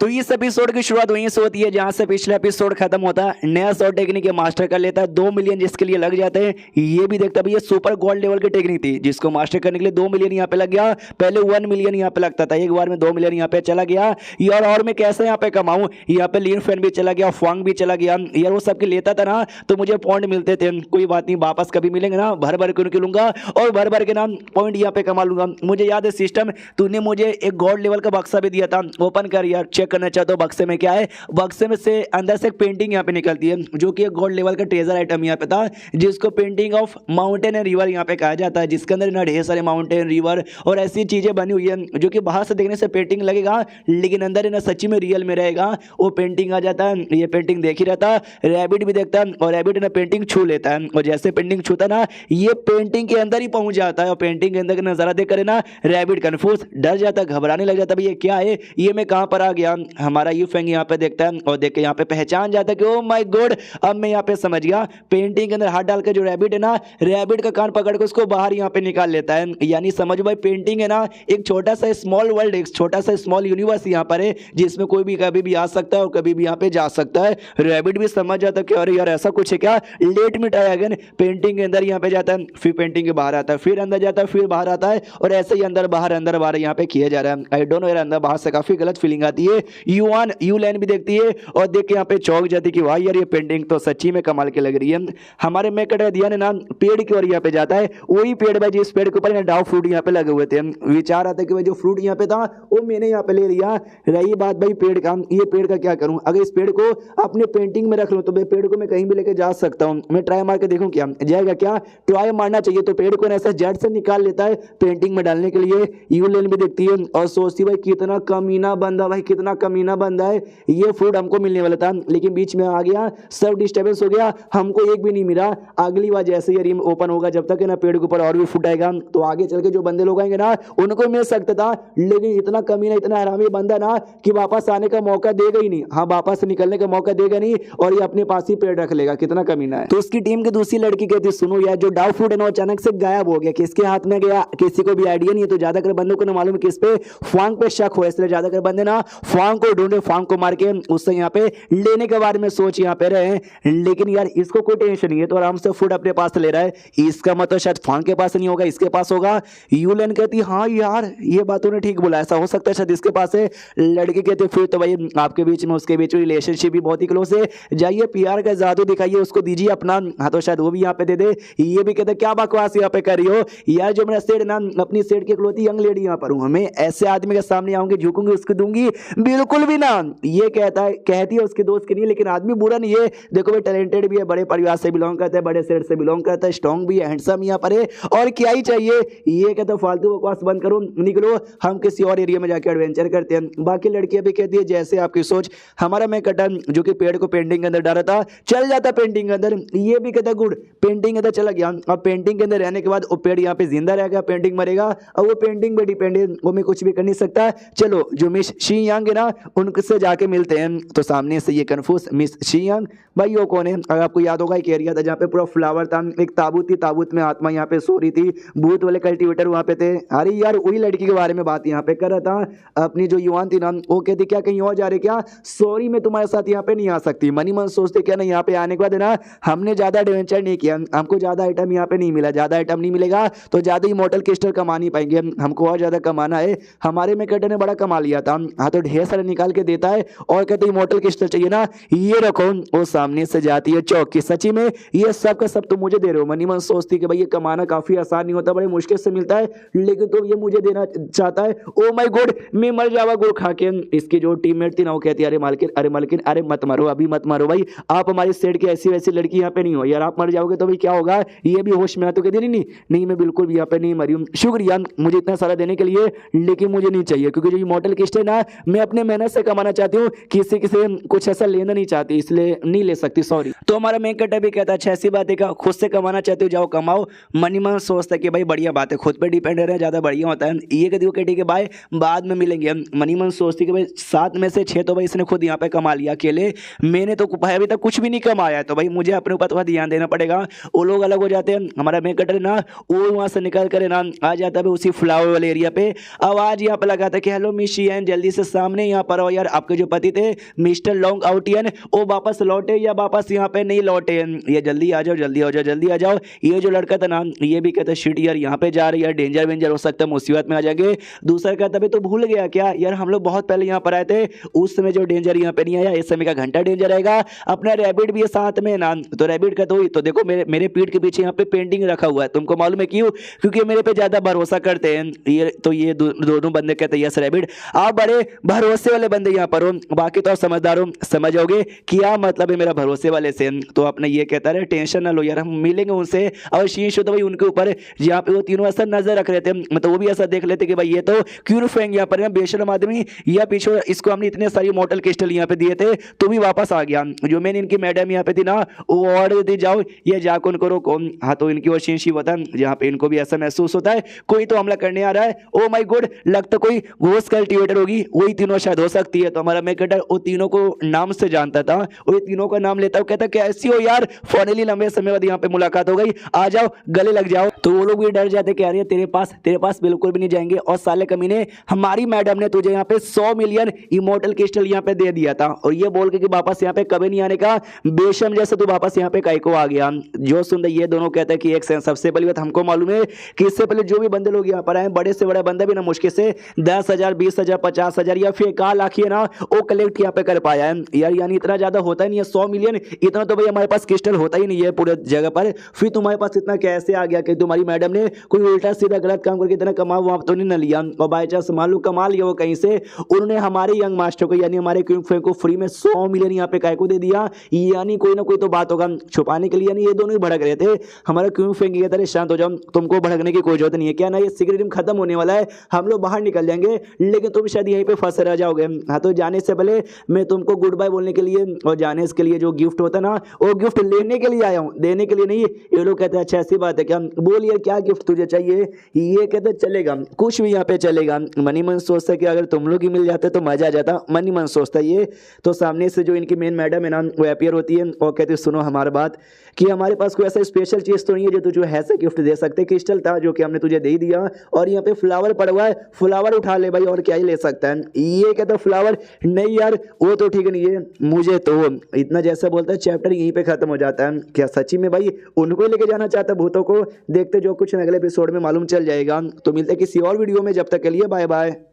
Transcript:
तो इस एपिसोड की शुरुआत वहीं से होती है जहां से पिछला एपिसोड खत्म होता है। नया शॉट टेक्निक ये मास्टर कर लेता है, 2 मिलियन जिसके लिए लग जाते हैं। ये भी देखता है ये सुपर गोल्ड लेवल की टेक्निक थी जिसको मास्टर करने के लिए 2 मिलियन यहाँ पे लग गया। पहले 1 मिलियन यहाँ पे लगता था, एक बार में 2 मिलियन यहाँ पे चला गया। यार और मैं कैसे यहाँ पे कमाऊं, यहाँ पे लीन फैन भी चला गया, फॉन्ग भी चला गया यार। वो सबके लेता था ना तो मुझे पॉइंट मिलते थे। कोई बात नहीं, वापस कभी मिलेंगे ना भर भर के उनके लूंगा और भर भर के ना पॉइंट यहाँ पे कमा लूंगा। मुझे याद है सिस्टम, तूने मुझे एक गॉड लेवल का बक्सा भी दिया था, ओपन कर यार, चेक करना चाहता हूँ बक्से में क्या है। बक्से में से अंदर से एक पेंटिंग यहाँ पे निकलती है जो कि एक गॉड लेवल का ट्रेजर आइटम यहाँ पे था, जिसको painting of mountain and river यहाँ पे कहा जाता है, जिसके अंदर ना ढेर सारे माउंटेन रिवर और ऐसी चीजें बनी हुई है जो कि बाहर से देखने से पेंटिंग लगेगा लेकिन अंदर ना सच्ची में रियल में रहेगा। वो पेंटिंग आ जाता है, ये पेंटिंग देख ही रहता, रैबिट भी देखता है और रैबिट ना पेंटिंग छू लेता है और जैसे पेंटिंग छूता ना ये पेंटिंग के अंदर ही पहुंच जाता है और पेंटिंग के अंदर का नजारा देख कर ना रैबिट कंफ्यूज, डर जाता, घबराने लग जाता, भाई ये क्या है, ये मैं कहाँ पर आ गया। हमारा यू फैंग यहाँ पे देखता है और देख के यहाँ पे पहचान जाता है कि ओ माय गॉड, अब मैं यहाँ पे समझ गया। पेंटिंग के अंदर हाथ डाल के जो रैबिट है ना, रैबिट का कान पकड़ के उसको बाहर यहाँ पे निकाल लेता है। यानी समझ भाई पेंटिंग है ना एक छोटा सा स्मॉल वर्ल्ड, एक छोटा सा स्मॉल यूनिवर्स यहाँ पर है जिसमें कोई भी कभी भी आ सकता है और कभी भी यहाँ पे जा सकता है। रैबिट भी समझ जाता है कि अरे यार ऐसा कुछ है क्या, let me try again. Painting के अंदर यहाँ पे जाता है, फिर पेंटिंग के बाहर आता है, फिर अंदर जाता है, फिर बाहर आता है और ऐसे ही अंदर बाहर यहाँ पे किया जा रहा है। आई डोंट नो यार, अंदर बाहर से काफी गलत फीलिंग आती है। यू लाइन भी देखती है और देख के यहाँ पे चौंक जाती है कि भाई यार ये पेंटिंग तो सच्ची में कमाल की लग रही है। हमारे में कटा दिया ना पेड़ की ओर यहाँ पे जाता है, वही पेड़ भाई जिस पेड़ के ऊपर ना डाव फ्रूट यहाँ पे लगे हुए थे। विचार आता है कि भाई जो फ्रूट यहाँ पे था वो मैंने यहाँ पे ले लिया। रही बात भाई पेड़ का, ये पेड़ का क्या करूं, अगर इस पेड़ को अपने पेंटिंग में रख लूं तो पेड़ को मैं कहीं भी लेके जा सकता हूँ। मैं ट्राई मार के देखूं क्या जाएगा, क्या ट्राई मारना चाहिए। तो पेड़ को ऐसा जड़ से निकाल लेता है पेंटिंग में डालने के लिए। यू लेन भी देखती है और सोचती भाई कितना कमीना बंदा, भाई कितना कमीना बंदा है, ये फ्रूट हमको मिलने वाला था लेकिन बीच में आ गया, सब डिस्टर्बेंस हो गया, हमको एक भी नहीं मिला। अगली बार जैसे ये रिम ओपन होगा, जब तक है ना पेड़ के ऊपर और भी फूट आएगा तो आगे चल के जो बंदे लोग आएंगे ना उनको मिल सकता था, लेकिन इतना कमीना इतना हरामी बंदा ना कि वापस आने का मौका देगा ही नहीं। हाँ, वापस निकलने का मौका देगा नहीं और ये अपने पास ही पेड़ रख लेगा, कितना कमीना है। तो उसकी टीम की दूसरी लड़की कहती सुनो यार, जो डाव फ्रूट है ना अचानक से गायब हो गया, किसके हाथ में गया किसी को भी आइडिया नहीं है। तो ज्यादातर बंदों को ना मालूम है किस पे, फॉन्ग पे शक हो, इसलिए ज्यादातर बंदे ना फॉन्ग को ढूंढे, फॉन्ग को मार के उससे यहाँ पे लेने के बारे में सोच यहाँ पे रहे। लेकिन यार इसको कोई टेंशन नहीं है तो आराम से फूड अपने पास ले रहा है। इसका मतलब शायद फॉन्ग के पास नहीं होगा, इसके पास होगा। यूलेन कहती हाँ यार ये बात तूने ठीक बोला, ऐसा हो सकता है शायद इसके पास है। लड़की कहती फिर तो भाई आपके बीच में उसके बीच में रिलेशनशिप भी बहुत ही क्लोज है, जाइए प्यार का जादू दिखाइए उसको, दीजिए अपना। हाँ तो शायद वो भी यहाँ पे दे दे। ये भी कहते क्या बकवास यहाँ पे कर रही हो यार, जो मेरा सेठ ना अपनी सेठ की इकलौती यंग लेडी यहाँ पर हूँ, मैं ऐसे आदमी के सामने आऊंगी झुकूंगी उसको दूंगी, बिल्कुल भी ना। ये कहती है उसके दोस्त के लिए, लेकिन आदमी बुरा नहीं है। देखो भाई टैलेंटेड भी है, बड़े परिवार से बिलोंग करता है, बड़े सेठ से बिलोंग करता है, स्ट्रॉन्ग भी है, हैंडसम यहाँ पर है, और क्या ही चाहिए। ये कहता फालतू बकवास बंद करो, निकलो, हम किसी और एरिया में जाकर एडवेंचर करते हैं। बाकी लड़कियां भी कहती है जैसे आपकी सोच। हमारा मैं कटन जो कि पेड़ को पेंटिंग के अंदर डाला था चल जाता पेंटिंग के अंदर, ये भी कहता गुड, पेंटिंग के अंदर चला गया। अब पेंटिंग के अंदर रहने के बाद वो पेड़ यहाँ पे जिंदा रहेगा, पेंटिंग मरेगा और वो पेंटिंग पे डिपेंड है, वो मैं कुछ भी कर नहीं सकता। चलो जो मिस शी यांग है ना उनसे जाके मिलते हैं। तो सामने से ये कंफ्यूज मिस शी यांग, भाई वो कौन है। अगर आपको याद होगा एक एरिया था जहाँ पे पूरा फ्लावर था, एक ताबूत थी, ताबूत में आत्मा यहाँ पे सो रही थी, भूत वाले कल्टीवेटर वहाँ पे थे। अरे यार वही लड़की के बारे में बात यहाँ पे कर रहा था। अपनी जो युवान थी ना वो कहती क्या कहीं और जा रहे क्या, सॉरी मैं तुम्हारे साथ यहाँ पे नहीं आ सकती। मनी मन सोचते क्या ना यहाँ पे आने के बाद ना हमने ज्यादा एडवेंचर नहीं किया, हमको ज्यादा आइटम यहाँ पे नहीं मिला, ज्यादा आइटम नहीं मिलेगा तो ज्यादा इमॉर्टल क्रिस्टल कमा नहीं पाएंगे, हमको और ज्यादा कमाना है। हमारे में कटर ने बड़ा कमा लिया था, हाँ तो ढेर सारा निकाल के देता है और कहते इमॉर्टल क्रिस्टल चाहिए ना, ये रखो। वो सामने से जाती है चौकी, सच्ची में ये सब का सब तुम मुझे दे रहे हो। मनी मन सोचती कि भाई ये कमाना काफी आसान नहीं होता, बड़े मुश्किल से मिलता है, लेकिन तो ये मुझे देना चाहता है। ओ माय गॉड मैं मर जावा गुड़ खा के। इसकी जो टीममेट थी ना वो कहती है अरे मालकिन, अरे मालकिन, अरे मत मारो, अभी मत मारो भाई, आप हमारी सेट की ऐसी वैसी लड़की यहाँ पे नहीं हो यार, आप मर जाओगे तो भाई क्या होगा। ये भी होश में आ तो कहती नहीं नहीं मैं बिल्कुल भी यहाँ पे नहीं मरी हूँ, शुक्रिया मुझे इतना सारा देने के लिए, लेकिन मुझे नहीं चाहिए क्योंकि जो इमॉर्टल किस्ट है ना मैं अपने मेहनत से कमाना चाहती हूँ, किसी से कुछ ऐसा लेना नहीं चाहती, इसलिए नहीं ले सकती, सॉरी। तो हमारा मेन कटर भी कहता है अच्छा ऐसी बात है क्या, खुद से कमाना चाहते हो जाओ कमाओ। मनी मन सोचता है कि भाई बढ़िया बात है, खुद पे डिपेंड रहना ज्यादा बढ़िया होता है। ये कहती है ठीक है भाई बाद में मिलेंगे। मनी मन सोचती कि भाई 7 में से 6 तो भाई इसने खुद यहाँ पे कमा लिया अकेले, मैंने तो भाई अभी तक कुछ भी नहीं कमाया है, तो भाई मुझे अपने ऊपर थोड़ा ध्यान देना पड़ेगा। वो लोग अलग हो जाते हैं, हमारा मेन कटर ना वो वहाँ से निकल कर ना आ जाता है उसी फ्लावर वाले एरिया पे, आवाज यहाँ पे लगाता है कि हेलो मिस शी एन, जल्दी से सामने यहाँ पर और यार आपके जो पति थे मिस्टर लॉन्ग आउटियन वो वापस लौटे या वापस यहाँ पे नहीं लौटे, ये जल्दी आ जाओ, जल्दी आ जाओ, जल्दी आ जाओ। ये जो लड़का था ना ये भी कहता शिट यार यहाँ पे जा रही है, डेंजर वेंजर हो सकता है, मुसीबत में आ जाएंगे। दूसरा कहता भाई तो भूल गया क्या यार, हम लोग बहुत पहले यहाँ पर आए थे, उस समय जो डेंजर यहाँ पे नहीं आया, इस समय का घंटा डेंजर आएगा। अपना रैबिट भी है साथ में ना, तो रैबिट का तो देखो मेरे पीठ के पीछे यहाँ पे पेंटिंग रखा हुआ है, तुमको मालूम है क्यों? क्योंकि मेरे पे ज्यादा भरोसा करते हैं ये दोनों बंदे कहते हैं यस रैबिट आप बड़े भरोसे वाले बंदे यहाँ पर हो, बाकी तो आप समझदार हो, समझ आओगे क्या मतलब है मेरा भरोसे वाले से। तो आपने ये कहता रहे टेंशन ना लो यार, हम मिलेंगे उनसे। और शीश हो तो भाई उनके ऊपर जहाँ पे वो तीनों ऐसा नजर रख रहे थे, मतलब वो भी ऐसा देख लेते कि भाई ये तो क्यों फेंक यहाँ पर बेशरम आदमी, या पीछे इसको हमने इतने सारी मॉडल क्रिस्टल यहाँ पे दिए थे तो भी वापस आ गया। जो मैंने इनकी मैडम यहाँ पे थी ना वो ऑर्डर दी जाओ ये जाकर उनको रोको। हाँ तो इनकी वो शीश ही होता जहाँ पे इनको भी ऐसा महसूस होता है कोई तो हमला करने आ रहा है। ओ माय गॉड लगता कोई घोष कल्टीवेटर होगी, वही तीनों शायद हो सकती है। तो हमारा मैकेटर वो तीनों को नाम से जानता था, वो तीनों का नाम लेता, कहता कैसी हो यार, फाइनली लंबे समय बाद यहाँ पे मुलाकात हो गई, आ जाओ गले लग जाओ। तो वो लोग भी डर जाते कह रही है तेरे पास बिल्कुल भी नहीं जाएंगे, और साले कमीने हमारी मैडम ने तुझे यहाँ पे 100 मिलियन इमोर्टल क्रिस्टल यहाँ पे दे दिया था, और ये बोल के कि वापस यहाँ पे कभी नहीं आने का, बेशम जैसे तू वापस यहाँ पे काहे को आ गया। जो सुन ये दोनों कहते हैं कि एक सेकंड, सबसे पहली बात हमको मालूम है कि इससे पहले जो भी बंदे लोग यहाँ पर आए बड़े से बड़ा बंदा भी ना मुश्किल से 10,000 20,000 50,000 या फिर 1 लाख ही ना वो कलेक्ट यहाँ पे कर पाया है यार, यानी इतना ज्यादा होता ही नहीं है। 100 मिलियन इतना तो भाई हमारे पास क्रिस्टल होता ही नहीं है पूरे जगह पर, फिर तुम्हारे पास इतना कैसे आ गया कि तुम्हारी मैडम ने कोई उल्टा सीधा गलत काम करके इतना कमा वहां तो नहीं न लिया, और बाई चांस मान लो कमा लिया वो कहीं से, उन्होंने हमारे यंग मास्टर को यानी हमारे क्विक फेंक को फ्री में 100 मिलियन यहाँ पे काय को दे दिया, यानी कोई ना कोई तो बात होगा छुपाने के लिए। यानी ये दोनों ही भड़क रहे थे, हमारा क्विक फेंक कहता है शांत हो जाओ, तुमको भड़कने की कोई जरूरत नहीं है, क्या ना ये सिगरेट खत्म होने वाला है, हम लोग बाहर निकल जाएंगे, लेकिन तुम शायद यहीं पे फंसे रह जाओगे। हाँ तो जाने से पहले मैं तुमको गुड बाय बोलने के लिए और जाने के लिए जो गिफ्ट होता ना वो गिफ्ट लेने के लिए आया हूँ, देने के लिए नहीं। ये लोग कहते हैं अच्छा ऐसी बात है क्या, बोलिए क्या गिफ्ट तुझे चाहिए। ये कहते चलेगा कुछ भी यहाँ पे चलेगा। मनी मन सोचता है कि अगर तुम लोग ही मिल जाते तो मजा आ जाता, मनी मन सोचता है ये। तो सामने से जो इनकी मेन मैडम है ना वो अपीयर होती है और कहती है सुनो हमारी बात कि हमारे पास कोई ऐसा स्पेशल चीज तो नहीं है जो तुझे ऐसा गिफ्ट दे सकते, क्रिस्टल था जो कि हमने तुझे दे दिया, और यहाँ पे फ्लावर पड़ा हुआ है, फ्लावर उठा ले भाई और क्या ही ले सकता है। ये कहता फ्लावर नहीं यार वो तो ठीक नहीं है, मुझे तो इतना जैसा बोलता है चैप्टर यहीं पे खत्म हो जाता है। क्या सच्ची में भाई उनको ही लेके जाना चाहता भूतों को, देखते जो कुछ अगले एपिसोड में मालूम चल जाएगा। तो मिलते किसी और वीडियो में, जब तक के लिए बाय बाय।